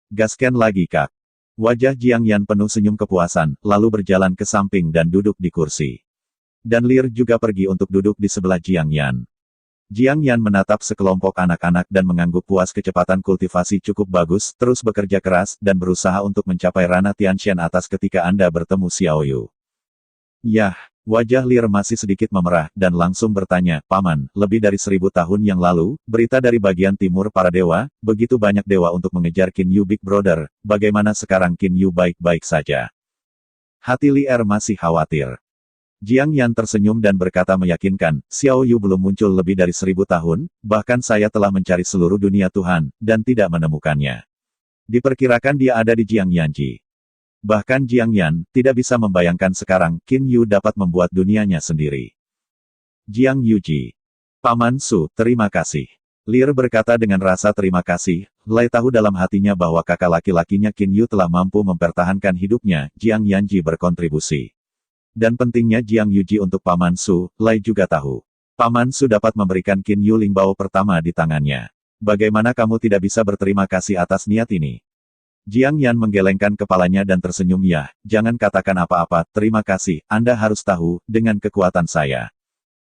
Gasken lagi Kak. Wajah Jiang Yan penuh senyum kepuasan, lalu berjalan ke samping dan duduk di kursi. Dan Lear juga pergi untuk duduk di sebelah Jiang Yan. Jiang Yan menatap sekelompok anak-anak dan mengangguk puas kecepatan kultivasi cukup bagus, terus bekerja keras, dan berusaha untuk mencapai ranah Tianshan atas ketika Anda bertemu Xiao Yu. Yah, wajah Lear masih sedikit memerah, dan langsung bertanya, Paman, lebih dari 1000 tahun yang lalu, berita dari bagian timur para dewa, begitu banyak dewa untuk mengejar Qin Yu Big Brother, bagaimana sekarang Qin Yu baik-baik saja? Hati Lear masih khawatir. Jiang Yan tersenyum dan berkata meyakinkan, Xiao Yu belum muncul lebih dari 1000 tahun, bahkan saya telah mencari seluruh dunia Tuhan, dan tidak menemukannya. Diperkirakan dia ada di Jiang Yanji. Bahkan Jiang Yan tidak bisa membayangkan sekarang Qin Yu dapat membuat dunianya sendiri. Jiang Yuji. Paman Su, terima kasih. Lear berkata dengan rasa terima kasih, Lai tahu dalam hatinya bahwa kakak laki-lakinya Qin Yu telah mampu mempertahankan hidupnya, Jiang Yanji berkontribusi. Dan pentingnya Jiang Yuji untuk Paman Su, Lai juga tahu. Paman Su dapat memberikan Qin Yu Lingbao pertama di tangannya. Bagaimana kamu tidak bisa berterima kasih atas niat ini? Jiang Yan menggelengkan kepalanya dan tersenyum ya, jangan katakan apa-apa, terima kasih, Anda harus tahu, dengan kekuatan saya.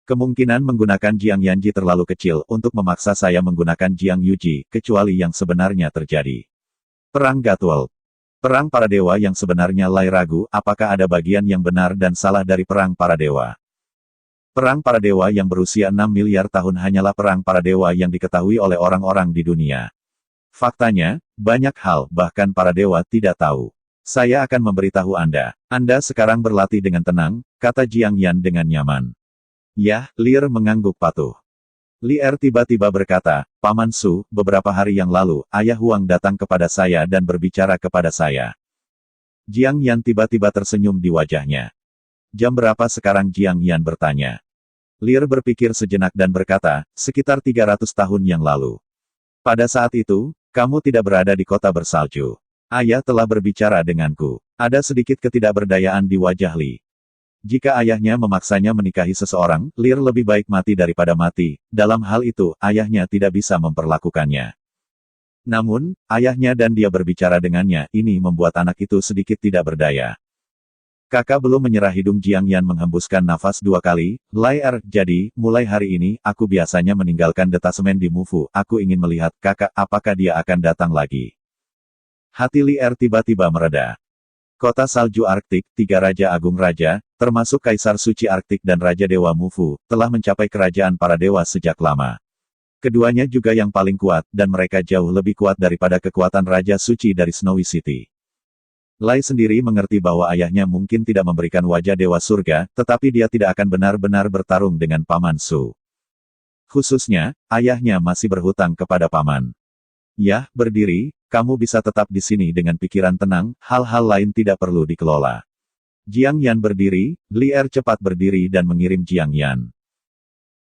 Kemungkinan menggunakan Jiang Yanji terlalu kecil untuk memaksa saya menggunakan Jiang Yuji, kecuali yang sebenarnya terjadi. Perang Gatwald. Perang para dewa yang sebenarnya Lai ragu, apakah ada bagian yang benar dan salah dari perang para dewa. Perang para dewa yang berusia 6 miliar tahun hanyalah perang para dewa yang diketahui oleh orang-orang di dunia. Faktanya, banyak hal bahkan para dewa tidak tahu. Saya akan memberitahu Anda. Anda sekarang berlatih dengan tenang, kata Jiang Yan dengan nyaman. Yah, Lear mengangguk patuh. Lear tiba-tiba berkata, Paman Su, beberapa hari yang lalu, Ayah Huang datang kepada saya dan berbicara kepada saya. Jiang Yan tiba-tiba tersenyum di wajahnya. Jam berapa sekarang Jiang Yan bertanya. Lear berpikir sejenak dan berkata, sekitar 300 tahun yang lalu. Pada saat itu, kamu tidak berada di kota bersalju. Ayah telah berbicara denganku. Ada sedikit ketidakberdayaan di wajah Li. Jika ayahnya memaksanya menikahi seseorang, Lear lebih baik mati daripada mati. Dalam hal itu, ayahnya tidak bisa memperlakukannya. Namun, ayahnya dan dia berbicara dengannya, ini membuat anak itu sedikit tidak berdaya. Kakak belum menyerah. Hidung Jiang Yan menghembuskan nafas 2 kali, Lai jadi, mulai hari ini, aku biasanya meninggalkan detasemen di Mufu, aku ingin melihat kakak, apakah dia akan datang lagi. Hati Lear tiba-tiba mereda. Kota salju Arktik, 3 Raja Agung Raja, termasuk Kaisar Suci Arktik dan Raja Dewa Mufu, telah mencapai kerajaan para dewa sejak lama. Keduanya juga yang paling kuat, dan mereka jauh lebih kuat daripada kekuatan Raja Suci dari Snowy City. Lai sendiri mengerti bahwa ayahnya mungkin tidak memberikan wajah dewa surga, tetapi dia tidak akan benar-benar bertarung dengan Paman Su. Khususnya, ayahnya masih berhutang kepada Paman. Yah, berdiri, kamu bisa tetap di sini dengan pikiran tenang, hal-hal lain tidak perlu dikelola. Jiang Yan berdiri, Lear cepat berdiri dan mengirim Jiang Yan.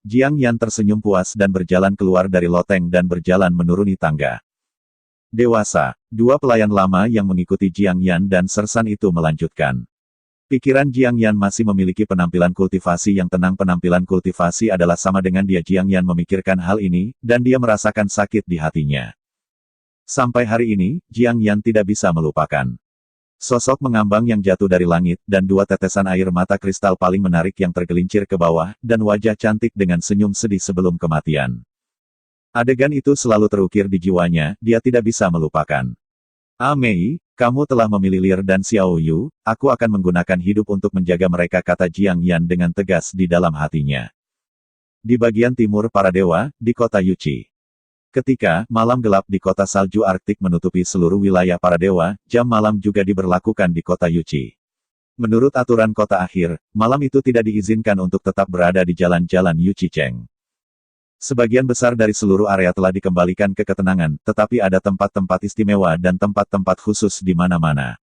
Jiang Yan tersenyum puas dan berjalan keluar dari loteng dan berjalan menuruni tangga. Dewasa, 2 pelayan lama yang mengikuti Jiang Yan dan Sersan itu melanjutkan. Pikiran Jiang Yan masih memiliki penampilan kultivasi yang tenang. Penampilan kultivasi adalah sama dengan dia. Jiang Yan memikirkan hal ini, dan dia merasakan sakit di hatinya. Sampai hari ini, Jiang Yan tidak bisa melupakan. Sosok mengambang yang jatuh dari langit, dan 2 tetesan air mata kristal paling menarik yang tergelincir ke bawah, dan wajah cantik dengan senyum sedih sebelum kematian. Adegan itu selalu terukir di jiwanya, dia tidak bisa melupakan. Mei, kamu telah memilih Lear dan Xiao Yu, aku akan menggunakan hidup untuk menjaga mereka, kata Jiang Yan dengan tegas di dalam hatinya. Di bagian timur para dewa, di kota Yuchi. Ketika malam gelap di kota salju Arktik menutupi seluruh wilayah para dewa, jam malam juga diberlakukan di kota Yuchi. Menurut aturan kota akhir, malam itu tidak diizinkan untuk tetap berada di jalan-jalan Yuchicheng. Sebagian besar dari seluruh area telah dikembalikan ke ketenangan, tetapi ada tempat-tempat istimewa dan tempat-tempat khusus di mana-mana.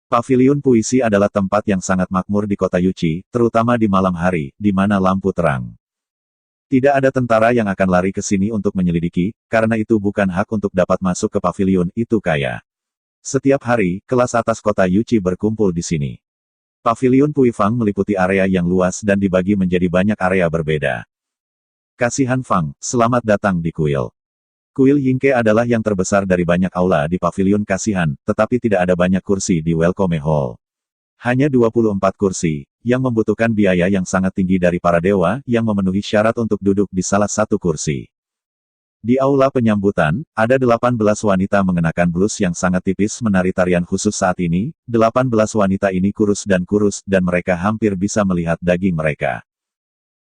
Paviliun puisi adalah tempat yang sangat makmur di kota Yuchi, terutama di malam hari, di mana lampu terang. Tidak ada tentara yang akan lari ke sini untuk menyelidiki, karena itu bukan hak untuk dapat masuk ke paviliun itu kaya. Setiap hari, kelas atas kota Yuchi berkumpul di sini. Paviliun Puifang meliputi area yang luas dan dibagi menjadi banyak area berbeda. Kasihan Fang, selamat datang di kuil. Kuil Yingke adalah yang terbesar dari banyak aula di pavilion kasihan, tetapi tidak ada banyak kursi di Welcome Hall. Hanya 24 kursi, yang membutuhkan biaya yang sangat tinggi dari para dewa, yang memenuhi syarat untuk duduk di salah satu kursi. Di aula penyambutan, ada 18 wanita mengenakan blus yang sangat tipis menari tarian khusus saat ini. 18 wanita ini kurus, dan mereka hampir bisa melihat daging mereka.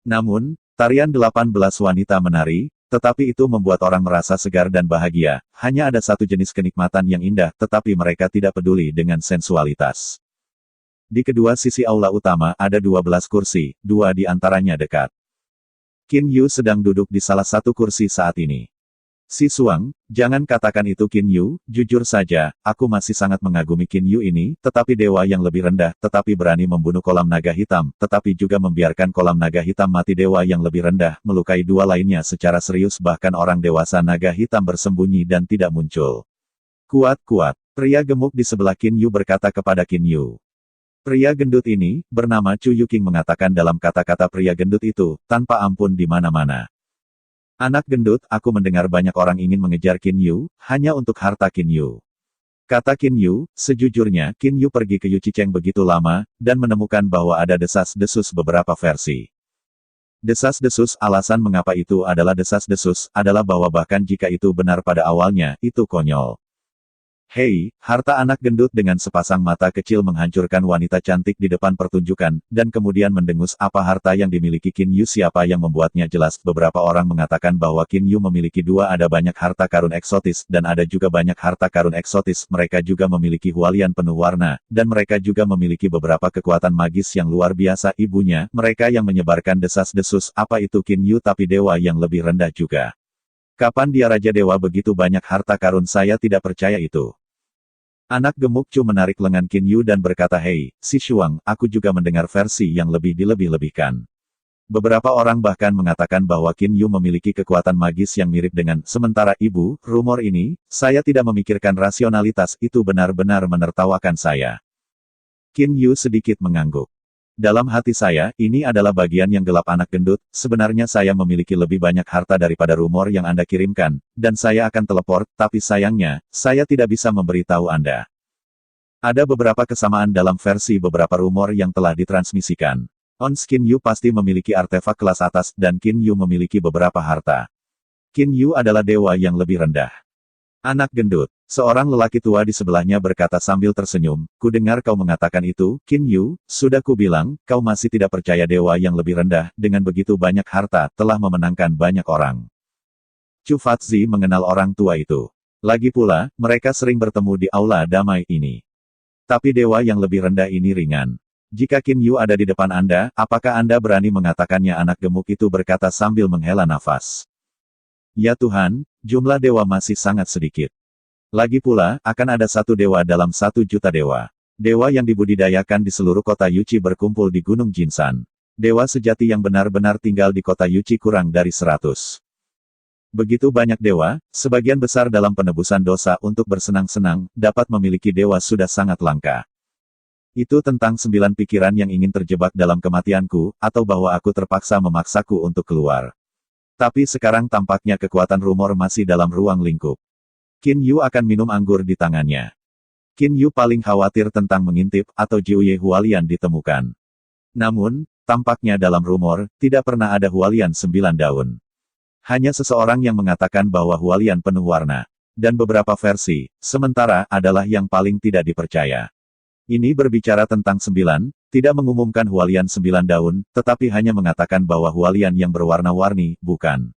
Namun, tarian 18 wanita menari, tetapi itu membuat orang merasa segar dan bahagia. Hanya ada satu jenis kenikmatan yang indah, tetapi mereka tidak peduli dengan sensualitas. Di kedua sisi aula utama ada 12 kursi, 2 di antaranya dekat. Qin Yu sedang duduk di salah satu kursi saat ini. Si Suang, jangan katakan itu Qin Yu, jujur saja, aku masih sangat mengagumi Qin Yu ini, tetapi dewa yang lebih rendah, tetapi berani membunuh kolam naga hitam, tetapi juga membiarkan kolam naga hitam mati. Dewa yang lebih rendah, melukai dua lainnya secara serius, bahkan orang dewasa naga hitam bersembunyi dan tidak muncul. Kuat. Pria gemuk di sebelah Qin Yu berkata kepada Qin Yu. Pria gendut ini, bernama Chu Yuking, mengatakan dalam kata-kata pria gendut itu, tanpa ampun di mana-mana. Anak gendut, aku mendengar banyak orang ingin mengejar Qin Yu, hanya untuk harta Qin Yu. Kata Qin Yu, sejujurnya, Qin Yu pergi ke Yuchiceng begitu lama, dan menemukan bahwa ada desas-desus beberapa versi. Desas-desus, alasan mengapa itu adalah desas-desus, adalah bahwa bahkan jika itu benar pada awalnya, itu konyol. Hei, harta anak gendut dengan sepasang mata kecil menghancurkan wanita cantik di depan pertunjukan, dan kemudian mendengus apa harta yang dimiliki Qin Yu, siapa yang membuatnya jelas. Beberapa orang mengatakan bahwa Qin Yu memiliki dua, ada banyak harta karun eksotis, dan ada juga banyak harta karun eksotis. Mereka juga memiliki hualian penuh warna, dan mereka juga memiliki beberapa kekuatan magis yang luar biasa. Ibunya, mereka yang menyebarkan desas-desus, apa itu Qin Yu tapi dewa yang lebih rendah juga. Kapan dia Raja Dewa begitu banyak harta karun? Saya tidak percaya itu. Anak gemuk Chu menarik lengan Qin Yu dan berkata, hei, si Shuang, aku juga mendengar versi yang lebih dilebih-lebihkan. Beberapa orang bahkan mengatakan bahwa Qin Yu memiliki kekuatan magis yang mirip dengan, sementara ibu, rumor ini, saya tidak memikirkan rasionalitas, itu benar-benar menertawakan saya. Qin Yu sedikit mengangguk. Dalam hati saya, ini adalah bagian yang gelap anak gendut, sebenarnya saya memiliki lebih banyak harta daripada rumor yang Anda kirimkan, dan saya akan teleport, tapi sayangnya, saya tidak bisa memberitahu Anda. Ada beberapa kesamaan dalam versi beberapa rumor yang telah ditransmisikan. Qin Yu pasti memiliki artefak kelas atas, dan Qin Yu memiliki beberapa harta. Qin Yu adalah dewa yang lebih rendah. Anak gendut. Seorang lelaki tua di sebelahnya berkata sambil tersenyum, ku dengar kau mengatakan itu, Qin Yu, sudah ku bilang, kau masih tidak percaya dewa yang lebih rendah, dengan begitu banyak harta, telah memenangkan banyak orang. Chu Fatzi mengenal orang tua itu. Lagi pula, mereka sering bertemu di aula damai ini. Tapi dewa yang lebih rendah ini ringan. Jika Qin Yu ada di depan Anda, apakah Anda berani mengatakannya? Anak gemuk itu berkata sambil menghela nafas. Ya Tuhan, jumlah dewa masih sangat sedikit. Lagi pula, akan ada satu dewa dalam 1 juta dewa. Dewa yang dibudidayakan di seluruh kota Yuchi berkumpul di Gunung Jinsan. Dewa sejati yang benar-benar tinggal di kota Yuchi kurang dari 100. Begitu banyak dewa, sebagian besar dalam penebusan dosa untuk bersenang-senang, dapat memiliki dewa sudah sangat langka. Itu tentang 9 pikiran yang ingin terjebak dalam kematianku, atau bahwa aku terpaksa memaksaku untuk keluar. Tapi sekarang tampaknya kekuatan rumor masih dalam ruang lingkup. Qin Yu akan minum anggur di tangannya. Qin Yu paling khawatir tentang mengintip, atau Jiuye Hualian ditemukan. Namun, tampaknya dalam rumor, tidak pernah ada Hualian 9 daun. Hanya seseorang yang mengatakan bahwa Hualian penuh warna. Dan beberapa versi, sementara, adalah yang paling tidak dipercaya. Ini berbicara tentang 9, tidak mengumumkan Hualian 9 daun, tetapi hanya mengatakan bahwa Hualian yang berwarna-warni, bukan.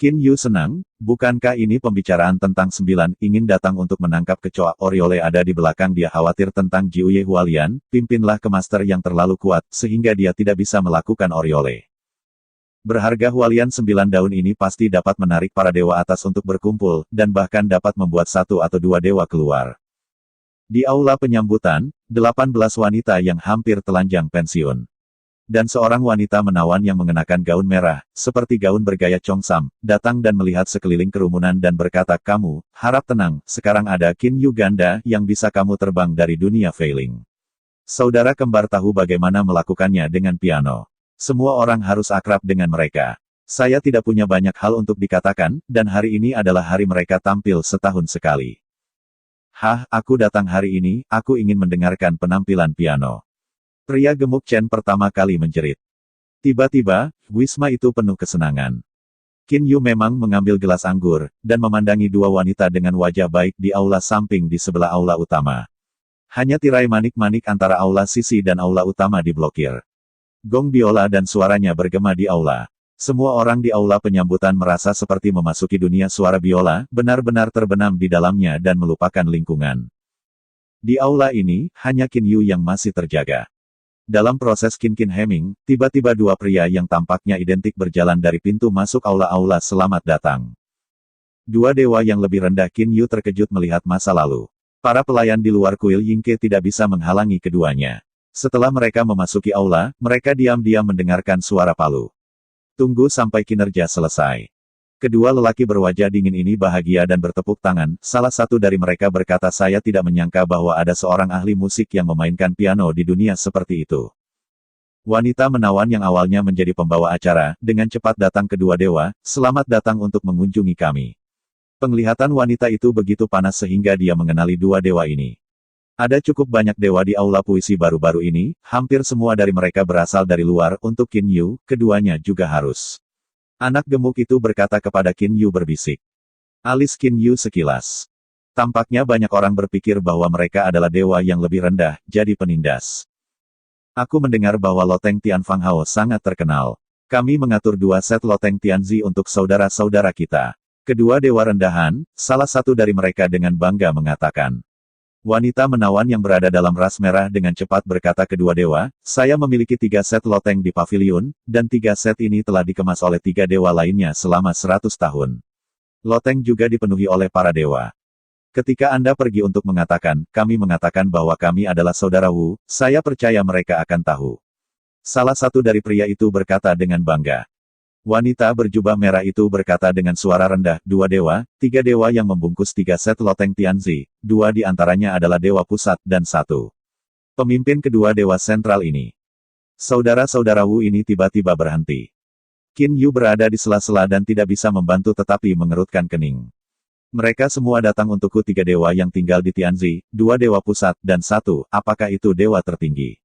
Qin Yu senang, bukankah ini pembicaraan tentang 9, ingin datang untuk menangkap kecoa. Oriole ada di belakang dia, khawatir tentang Jiuye Hualian, pimpinlah ke master yang terlalu kuat, sehingga dia tidak bisa melakukan Oriole. Berharga Hualian 9 daun ini pasti dapat menarik para dewa atas untuk berkumpul, dan bahkan dapat membuat 1 atau 2 dewa keluar. Di aula penyambutan, 18 wanita yang hampir telanjang pensiun. Dan seorang wanita menawan yang mengenakan gaun merah, seperti gaun bergaya Chongsam, datang dan melihat sekeliling kerumunan dan berkata, kamu, harap tenang, sekarang ada Qin Yu ganda yang bisa kamu terbang dari dunia failing. Saudara kembar tahu bagaimana melakukannya dengan piano. Semua orang harus akrab dengan mereka. Saya tidak punya banyak hal untuk dikatakan, dan hari ini adalah hari mereka tampil setahun sekali. Hah, aku datang hari ini, aku ingin mendengarkan penampilan piano. Pria gemuk Chen pertama kali menjerit. Tiba-tiba, wisma itu penuh kesenangan. Qin Yu memang mengambil gelas anggur, dan memandangi dua wanita dengan wajah baik di aula samping di sebelah aula utama. Hanya tirai manik-manik antara aula sisi dan aula utama diblokir. Gong biola dan suaranya bergema di aula. Semua orang di aula penyambutan merasa seperti memasuki dunia suara biola, benar-benar terbenam di dalamnya dan melupakan lingkungan. Di aula ini, hanya Qin Yu yang masih terjaga. Dalam proses Qin Heming, tiba-tiba dua pria yang tampaknya identik berjalan dari pintu masuk aula-aula selamat datang. Dua dewa yang lebih rendah Qin Yu terkejut melihat masa lalu. Para pelayan di luar kuil Yingke tidak bisa menghalangi keduanya. Setelah mereka memasuki aula, mereka diam-diam mendengarkan suara palu. Tunggu sampai kinerja selesai. Kedua lelaki berwajah dingin ini bahagia dan bertepuk tangan. Salah satu dari mereka berkata, saya tidak menyangka bahwa ada seorang ahli musik yang memainkan piano di dunia seperti itu. Wanita menawan yang awalnya menjadi pembawa acara, dengan cepat datang kedua dewa, selamat datang untuk mengunjungi kami. Penglihatan wanita itu begitu panas sehingga dia mengenali dua dewa ini. Ada cukup banyak dewa di aula puisi baru-baru ini, hampir semua dari mereka berasal dari luar. Untuk Qin Yu, keduanya juga harus. Anak gemuk itu berkata kepada Qin Yu berbisik. Alis Qin Yu sekilas. Tampaknya banyak orang berpikir bahwa mereka adalah dewa yang lebih rendah, jadi penindas. Aku mendengar bahwa Loteng Tian Fang Hao sangat terkenal. Kami mengatur 2 set Loteng Tianzi untuk saudara-saudara kita. Kedua dewa rendahan, salah satu dari mereka dengan bangga mengatakan. Wanita menawan yang berada dalam ras merah dengan cepat berkata, kedua dewa, saya memiliki 3 set loteng di pavilion, dan 3 set ini telah dikemas oleh 3 dewa lainnya selama 100 tahun. Loteng juga dipenuhi oleh para dewa. Ketika Anda pergi untuk mengatakan, kami mengatakan bahwa kami adalah saudara Wu, saya percaya mereka akan tahu. Salah satu dari pria itu berkata dengan bangga. Wanita berjubah merah itu berkata dengan suara rendah, 2 dewa, 3 dewa yang membungkus 3 set loteng Tianzi, 2 di antaranya adalah dewa pusat dan 1 pemimpin kedua dewa sentral ini. Saudara-saudara Wu ini tiba-tiba berhenti. Qin Yu berada di sela-sela dan tidak bisa membantu tetapi mengerutkan kening. Mereka semua datang untukku, 3 dewa yang tinggal di Tianzi, 2 dewa pusat dan 1, apakah itu dewa tertinggi?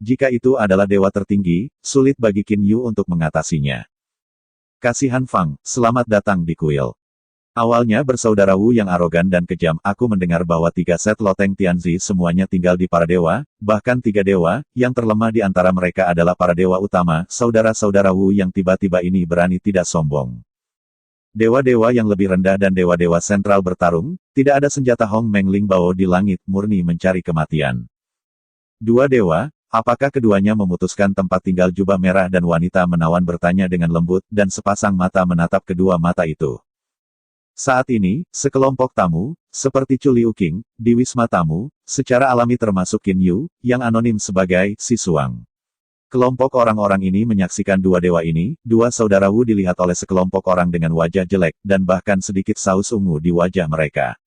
Jika itu adalah dewa tertinggi, sulit bagi Qin Yu untuk mengatasinya. Kasihan Fang, selamat datang di kuil. Awalnya bersaudara Wu yang arogan dan kejam, aku mendengar bahwa 3 set loteng Tianzi semuanya tinggal di para dewa, bahkan 3 dewa, yang terlemah di antara mereka adalah para dewa utama, saudara-saudara Wu yang tiba-tiba ini berani tidak sombong. Dewa-dewa yang lebih rendah dan dewa-dewa sentral bertarung, tidak ada senjata Hong Meng Ling Bao di langit murni mencari kematian. 2 dewa, apakah keduanya memutuskan tempat tinggal? Jubah merah dan wanita menawan bertanya dengan lembut, dan sepasang mata menatap kedua mata itu. Saat ini, sekelompok tamu, seperti Chu Liu Qing, di wisma tamu, secara alami termasuk Qin Yu, yang anonim sebagai Si Suang. Kelompok orang-orang ini menyaksikan 2 dewa ini, 2 saudara Wu dilihat oleh sekelompok orang dengan wajah jelek, dan bahkan sedikit saus ungu di wajah mereka.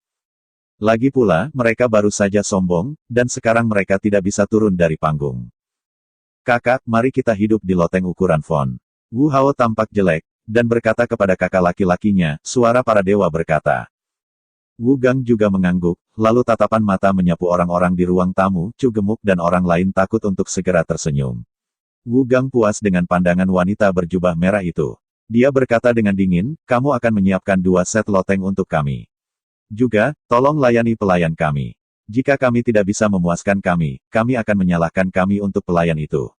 Lagi pula, mereka baru saja sombong, dan sekarang mereka tidak bisa turun dari panggung. Kakak, mari kita hidup di loteng ukuran font. Wu Hao tampak jelek, dan berkata kepada kakak laki-lakinya, suara para dewa berkata. Wu Gang juga mengangguk, lalu tatapan mata menyapu orang-orang di ruang tamu, Chu gemuk dan orang lain takut untuk segera tersenyum. Wu Gang puas dengan pandangan wanita berjubah merah itu. Dia berkata dengan dingin, kamu akan menyiapkan 2 set loteng untuk kami. Juga, tolong layani pelayan kami. Jika kami tidak bisa memuaskan kami akan menyalahkan kami untuk pelayan itu.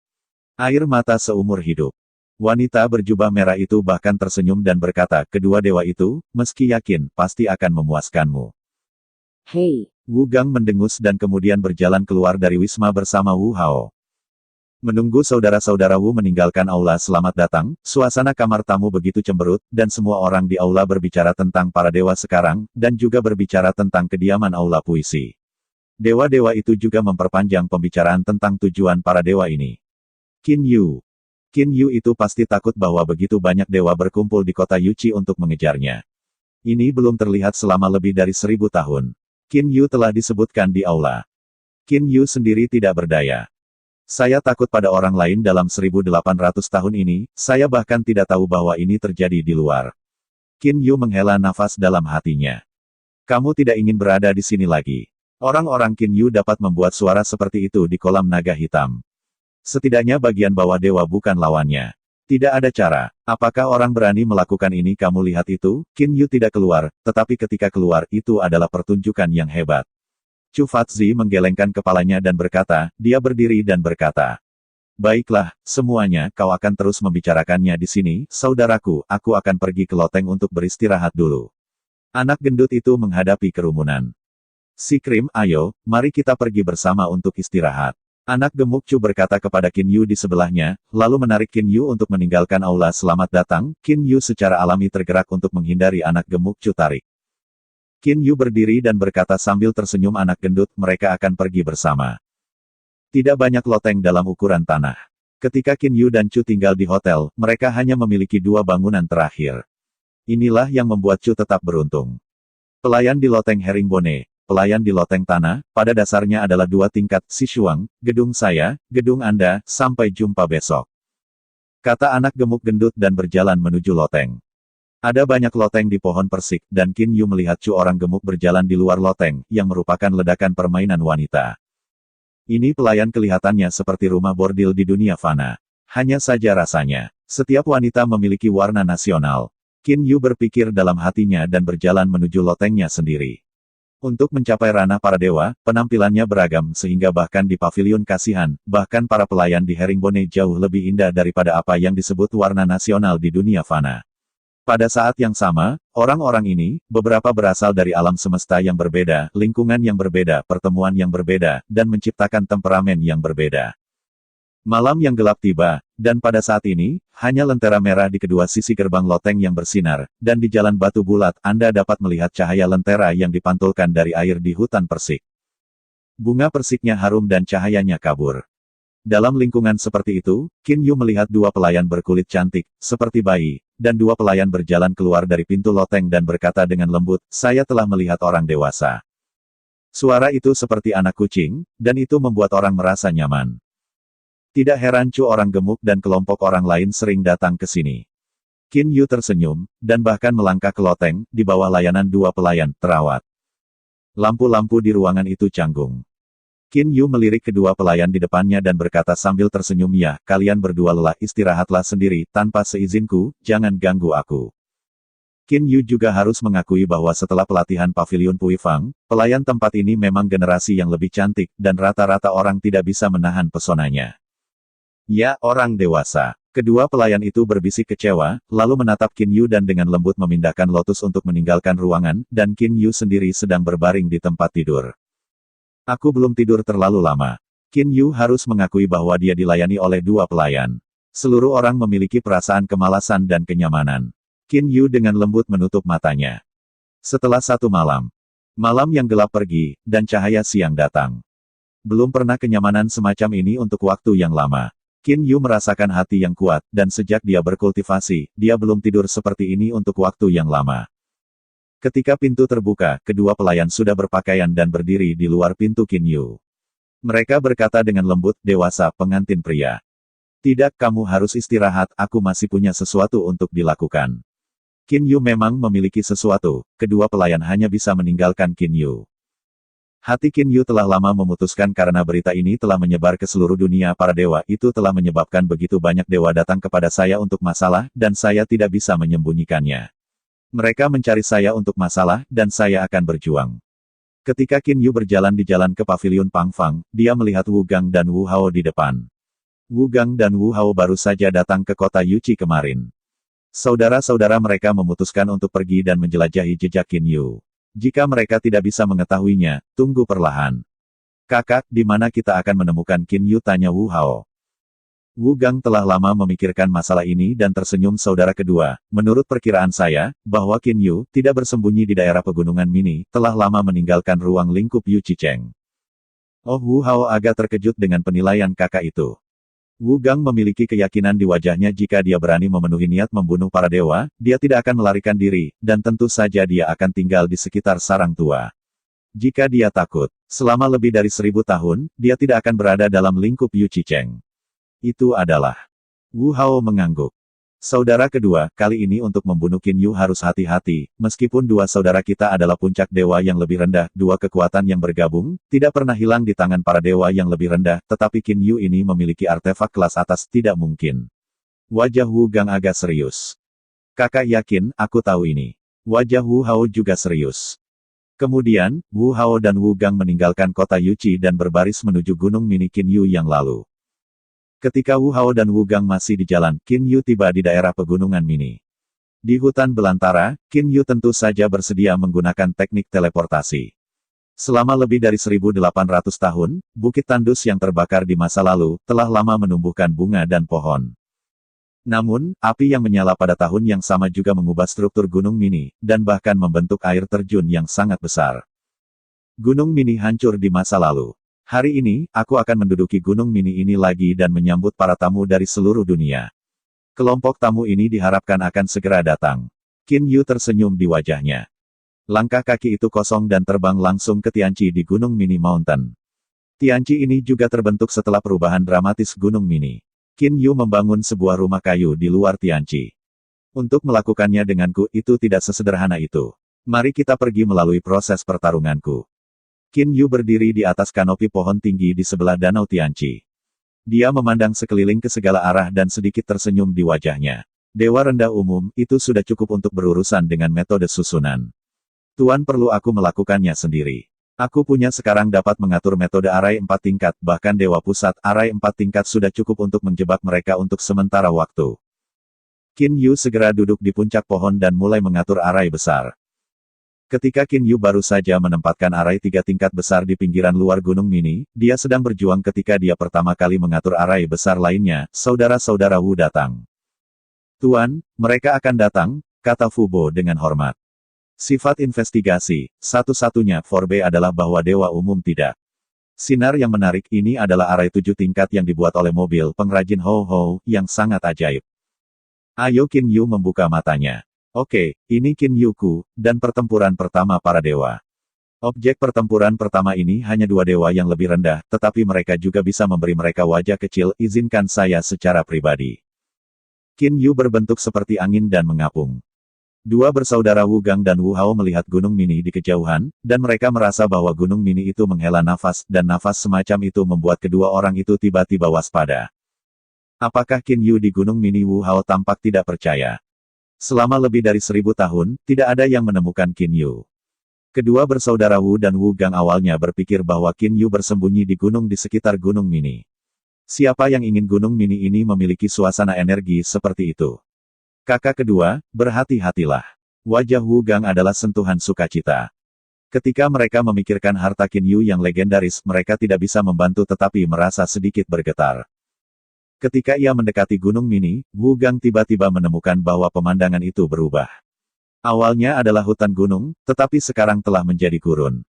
Air mata seumur hidup. Wanita berjubah merah itu bahkan tersenyum dan berkata, kedua dewa itu, meski yakin, pasti akan memuaskanmu. Hei. Wu Gang mendengus dan kemudian berjalan keluar dari wisma bersama Wu Hao. Menunggu saudara-saudara Wu meninggalkan aula selamat datang, suasana kamar tamu begitu cemberut, dan semua orang di aula berbicara tentang para dewa sekarang, dan juga berbicara tentang kediaman aula puisi. Dewa-dewa itu juga memperpanjang pembicaraan tentang tujuan para dewa ini. Qin Yu. Qin Yu itu pasti takut bahwa begitu banyak dewa berkumpul di kota Yuqi untuk mengejarnya. Ini belum terlihat selama lebih dari 1000 tahun. Qin Yu telah disebutkan di aula. Qin Yu sendiri tidak berdaya. Saya takut pada orang lain dalam 1800 tahun ini, saya bahkan tidak tahu bahwa ini terjadi di luar. Qin Yu menghela nafas dalam hatinya. Kamu tidak ingin berada di sini lagi. Orang-orang Qin Yu dapat membuat suara seperti itu di kolam naga hitam. Setidaknya bagian bawah dewa bukan lawannya. Tidak ada cara. Apakah orang berani melakukan ini? Kamu lihat itu? Qin Yu tidak keluar, tetapi ketika keluar itu adalah pertunjukan yang hebat. Chu Fatzi menggelengkan kepalanya dan berkata, dia berdiri dan berkata, baiklah, semuanya, kau akan terus membicarakannya di sini, saudaraku, aku akan pergi ke loteng untuk beristirahat dulu. Anak gendut itu menghadapi kerumunan. Si Krim, ayo, mari kita pergi bersama untuk istirahat. Anak gemuk Chu berkata kepada Qin Yu di sebelahnya, lalu menarik Qin Yu untuk meninggalkan aula selamat datang. Qin Yu secara alami tergerak untuk menghindari anak gemuk Chu tarik. Qin Yu berdiri dan berkata sambil tersenyum, anak gendut, mereka akan pergi bersama. Tidak banyak loteng dalam ukuran tanah. Ketika Qin Yu dan Chu tinggal di hotel, mereka hanya memiliki 2 bangunan terakhir. Inilah yang membuat Chu tetap beruntung. Pelayan di loteng Herringbone, pelayan di loteng tanah, pada dasarnya adalah 2 tingkat, Sishuang, gedung saya, gedung Anda, sampai jumpa besok. Kata anak gemuk gendut dan berjalan menuju loteng. Ada banyak loteng di pohon persik, dan Qin Yu melihat Chu orang gemuk berjalan di luar loteng, yang merupakan ledakan permainan wanita. Ini pelayan kelihatannya seperti rumah bordil di dunia fana. Hanya saja rasanya, setiap wanita memiliki warna nasional. Qin Yu berpikir dalam hatinya dan berjalan menuju lotengnya sendiri. Untuk mencapai ranah para dewa, penampilannya beragam sehingga bahkan di pavilion kasihan, bahkan para pelayan di Herringbone jauh lebih indah daripada apa yang disebut warna nasional di dunia fana. Pada saat yang sama, orang-orang ini, beberapa berasal dari alam semesta yang berbeda, lingkungan yang berbeda, pertemuan yang berbeda, dan menciptakan temperamen yang berbeda. Malam yang gelap tiba, dan pada saat ini, hanya lentera merah di kedua sisi gerbang loteng yang bersinar, dan di jalan batu bulat, Anda dapat melihat cahaya lentera yang dipantulkan dari air di hutan persik. Bunga persiknya harum dan cahayanya kabur. Dalam lingkungan seperti itu, Qin Yu melihat 2 pelayan berkulit cantik, seperti bayi, dan 2 pelayan berjalan keluar dari pintu loteng dan berkata dengan lembut, saya telah melihat orang dewasa. Suara itu seperti anak kucing, dan itu membuat orang merasa nyaman. Tidak heran Chu orang gemuk dan kelompok orang lain sering datang ke sini. Qin Yu tersenyum, dan bahkan melangkah ke loteng, di bawah layanan 2 pelayan, terawat. Lampu-lampu di ruangan itu canggung. Qin Yu melirik kedua pelayan di depannya dan berkata sambil tersenyum, ya, kalian berdua lelah, istirahatlah sendiri, tanpa seizinku, jangan ganggu aku. Qin Yu juga harus mengakui bahwa setelah pelatihan pavilion Puifang, pelayan tempat ini memang generasi yang lebih cantik, dan rata-rata orang tidak bisa menahan pesonanya. Ya, orang dewasa. Kedua pelayan itu berbisik kecewa, lalu menatap Qin Yu dan dengan lembut memindahkan lotus untuk meninggalkan ruangan, dan Qin Yu sendiri sedang berbaring di tempat tidur. Aku belum tidur terlalu lama. Qin Yu harus mengakui bahwa dia dilayani oleh 2 pelayan. Seluruh orang memiliki perasaan kemalasan dan kenyamanan. Qin Yu dengan lembut menutup matanya. Setelah 1 malam, malam yang gelap pergi, dan cahaya siang datang. Belum pernah kenyamanan semacam ini untuk waktu yang lama. Qin Yu merasakan hati yang kuat, dan sejak dia berkultivasi, dia belum tidur seperti ini untuk waktu yang lama. Ketika pintu terbuka, kedua pelayan sudah berpakaian dan berdiri di luar pintu Qin Yu. Mereka berkata dengan lembut, dewasa, pengantin pria. Tidak, kamu harus istirahat, aku masih punya sesuatu untuk dilakukan. Qin Yu memang memiliki sesuatu, kedua pelayan hanya bisa meninggalkan Qin Yu. Hati Qin Yu telah lama memutuskan karena berita ini telah menyebar ke seluruh dunia para dewa, itu telah menyebabkan begitu banyak dewa datang kepada saya untuk masalah, dan saya tidak bisa menyembunyikannya. Mereka mencari saya untuk masalah, dan saya akan berjuang. Ketika Qin Yu berjalan di jalan ke pavilion Pang Fang, dia melihat Wu Gang dan Wu Hao di depan. Wu Gang dan Wu Hao baru saja datang ke kota Yuqi kemarin. Saudara-saudara mereka memutuskan untuk pergi dan menjelajahi jejak Qin Yu. Jika mereka tidak bisa mengetahuinya, tunggu perlahan. Kakak, di mana kita akan menemukan Qin Yu? Tanya Wu Hao. Wu Gang telah lama memikirkan masalah ini dan tersenyum. Saudara kedua, menurut perkiraan saya, bahwa Qin Yu tidak bersembunyi di daerah pegunungan Mini, telah lama meninggalkan ruang lingkup Yu Chicheng. Oh, Wu Hao agak terkejut dengan penilaian kakak itu. Wu Gang memiliki keyakinan di wajahnya jika dia berani memenuhi niat membunuh para dewa, dia tidak akan melarikan diri, dan tentu saja dia akan tinggal di sekitar sarang tua. Jika dia takut, selama lebih dari 1000 tahun, dia tidak akan berada dalam lingkup Yu Qicheng. Itu adalah. Wu Hao mengangguk. Saudara kedua, kali ini untuk membunuh Qin Yu harus hati-hati, meskipun dua saudara kita adalah puncak dewa yang lebih rendah, dua kekuatan yang bergabung, tidak pernah hilang di tangan para dewa yang lebih rendah, tetapi Qin Yu ini memiliki artefak kelas atas, tidak mungkin. Wajah Wu Gang agak serius. Kakak yakin, aku tahu ini. Wajah Wu Hao juga serius. Kemudian, Wu Hao dan Wu Gang meninggalkan kota Yuqi dan berbaris menuju Gunung Mini Qin Yu yang lalu. Ketika Wu Hao dan Wu Gang masih di jalan, Qin Yu tiba di daerah pegunungan Mini. Di hutan belantara, Qin Yu tentu saja bersedia menggunakan teknik teleportasi. Selama lebih dari 1800 tahun, bukit tandus yang terbakar di masa lalu, telah lama menumbuhkan bunga dan pohon. Namun, api yang menyala pada tahun yang sama juga mengubah struktur Gunung Mini, dan bahkan membentuk air terjun yang sangat besar. Gunung Mini hancur di masa lalu. Hari ini, aku akan menduduki Gunung Mini ini lagi dan menyambut para tamu dari seluruh dunia. Kelompok tamu ini diharapkan akan segera datang. Qin Yu tersenyum di wajahnya. Langkah kaki itu kosong dan terbang langsung ke Tianqi di Gunung Mini Mountain. Tianqi ini juga terbentuk setelah perubahan dramatis Gunung Mini. Qin Yu membangun sebuah rumah kayu di luar Tianqi. Untuk melakukannya denganku itu tidak sesederhana itu. Mari kita pergi melalui proses pertarunganku. Qin Yu berdiri di atas kanopi pohon tinggi di sebelah danau Tianqi. Dia memandang sekeliling ke segala arah dan sedikit tersenyum di wajahnya. Dewa rendah umum, itu sudah cukup untuk berurusan dengan metode susunan. Tuan perlu aku melakukannya sendiri. Aku punya sekarang dapat mengatur metode arai 4 tingkat, bahkan Dewa Pusat, arai 4 tingkat sudah cukup untuk menjebak mereka untuk sementara waktu. Qin Yu segera duduk di puncak pohon dan mulai mengatur arai besar. Ketika Qin Yu baru saja menempatkan arai 3 tingkat besar di pinggiran luar Gunung Mini, dia sedang berjuang ketika dia pertama kali mengatur arai besar lainnya, saudara-saudara Wu datang. Tuan, mereka akan datang, kata Fu Bo dengan hormat. Sifat investigasi, satu-satunya Forbe adalah bahwa dewa umum tidak. Sinar yang menarik ini adalah arai 7 tingkat yang dibuat oleh mobil pengrajin Ho-Ho, yang sangat ajaib. Ayo Qin Yu membuka matanya. Oke, ini Qin Yu-ku, dan pertempuran pertama para dewa. Objek pertempuran pertama ini hanya dua dewa yang lebih rendah, tetapi mereka juga bisa memberi mereka wajah kecil, izinkan saya secara pribadi. Qin Yu berbentuk seperti angin dan mengapung. Dua bersaudara Wu Gang dan Wu Hao melihat Gunung Mini di kejauhan, dan mereka merasa bahwa Gunung Mini itu menghela nafas, dan nafas semacam itu membuat kedua orang itu tiba-tiba waspada. Apakah Qin Yu di Gunung Mini? Wu Hao tampak tidak percaya. Selama lebih dari 1000 tahun, tidak ada yang menemukan Qin Yu. Kedua bersaudara Wu dan Wu Gang awalnya berpikir bahwa Qin Yu bersembunyi di gunung di sekitar Gunung Mini. Siapa yang ingin Gunung Mini ini memiliki suasana energi seperti itu? Kakak kedua, berhati-hatilah. Wajah Wu Gang adalah sentuhan sukacita. Ketika mereka memikirkan harta Qin Yu yang legendaris, mereka tidak bisa membantu tetapi merasa sedikit bergetar. Ketika ia mendekati Gunung Mini, Wu Gang tiba-tiba menemukan bahwa pemandangan itu berubah. Awalnya adalah hutan gunung, tetapi sekarang telah menjadi gurun.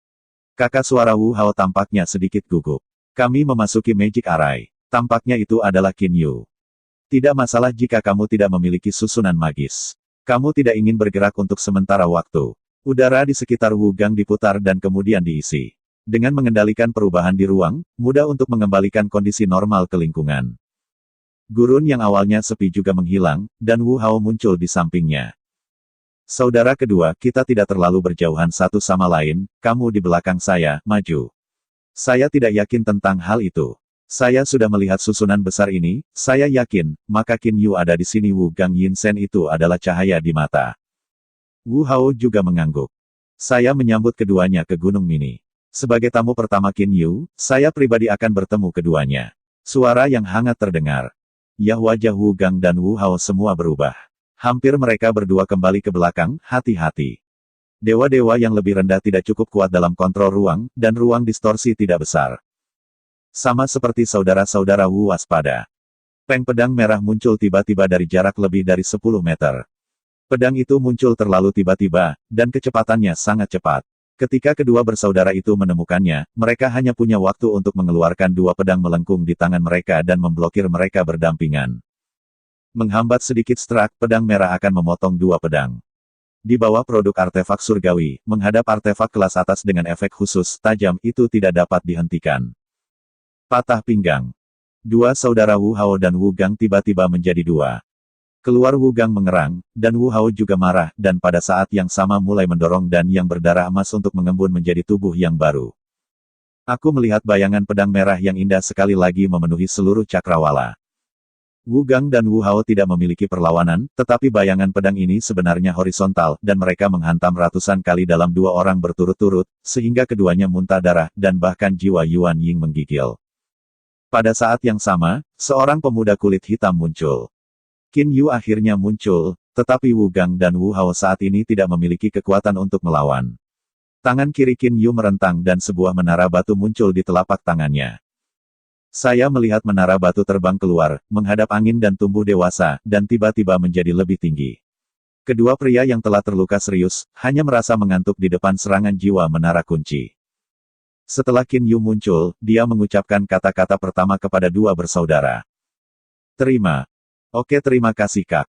Kakak suara Wu Hao tampaknya sedikit gugup. Kami memasuki Magic Arai. Tampaknya itu adalah Qin Yu. Tidak masalah jika kamu tidak memiliki susunan magis. Kamu tidak ingin bergerak untuk sementara waktu. Udara di sekitar Wu Gang diputar dan kemudian diisi. Dengan mengendalikan perubahan di ruang, mudah untuk mengembalikan kondisi normal ke lingkungan. Gurun yang awalnya sepi juga menghilang, dan Wu Hao muncul di sampingnya. Saudara kedua, kita tidak terlalu berjauhan satu sama lain, kamu di belakang saya, maju. Saya tidak yakin tentang hal itu. Saya sudah melihat susunan besar ini, saya yakin, maka Qin Yu ada di sini. Wu Gang Yinsen itu adalah cahaya di mata. Wu Hao juga mengangguk. Saya menyambut keduanya ke Gunung Mini. Sebagai tamu pertama Qin Yu, saya pribadi akan bertemu keduanya. Suara yang hangat terdengar. Ya, wajah Wu Gang dan Wu Hao semua berubah. Hampir mereka berdua kembali ke belakang, hati-hati. Dewa-dewa yang lebih rendah tidak cukup kuat dalam kontrol ruang, dan ruang distorsi tidak besar. Sama seperti saudara-saudara Wu, waspada. Peng pedang merah muncul tiba-tiba dari jarak lebih dari 10 meter. Pedang itu muncul terlalu tiba-tiba, dan kecepatannya sangat cepat. Ketika kedua bersaudara itu menemukannya, mereka hanya punya waktu untuk mengeluarkan dua pedang melengkung di tangan mereka dan memblokir mereka berdampingan. Menghambat sedikit strak, pedang merah akan memotong dua pedang. Di bawah produk artefak surgawi, menghadap artefak kelas atas dengan efek khusus tajam itu tidak dapat dihentikan. Patah pinggang. Dua saudara Wu Hao dan Wu Gang tiba-tiba menjadi dua. Keluar Wu Gang mengerang, dan Wu Hao juga marah, dan pada saat yang sama mulai mendorong dan yang berdarah emas untuk mengembun menjadi tubuh yang baru. Aku melihat bayangan pedang merah yang indah sekali lagi memenuhi seluruh cakrawala. Wu Gang dan Wu Hao tidak memiliki perlawanan, tetapi bayangan pedang ini sebenarnya horizontal, dan mereka menghantam ratusan kali dalam dua orang berturut-turut, sehingga keduanya muntah darah, dan bahkan jiwa Yuan Ying menggigil. Pada saat yang sama, seorang pemuda kulit hitam muncul. Qin Yu akhirnya muncul, tetapi Wu Gang dan Wu Hao saat ini tidak memiliki kekuatan untuk melawan. Tangan kiri Qin Yu merentang dan sebuah menara batu muncul di telapak tangannya. Saya melihat menara batu terbang keluar, menghadap angin dan tumbuh dewasa, dan tiba-tiba menjadi lebih tinggi. Kedua pria yang telah terluka serius, hanya merasa mengantuk di depan serangan jiwa menara kunci. Setelah Qin Yu muncul, dia mengucapkan kata-kata pertama kepada dua bersaudara. Terima. Oke, terima kasih Kak.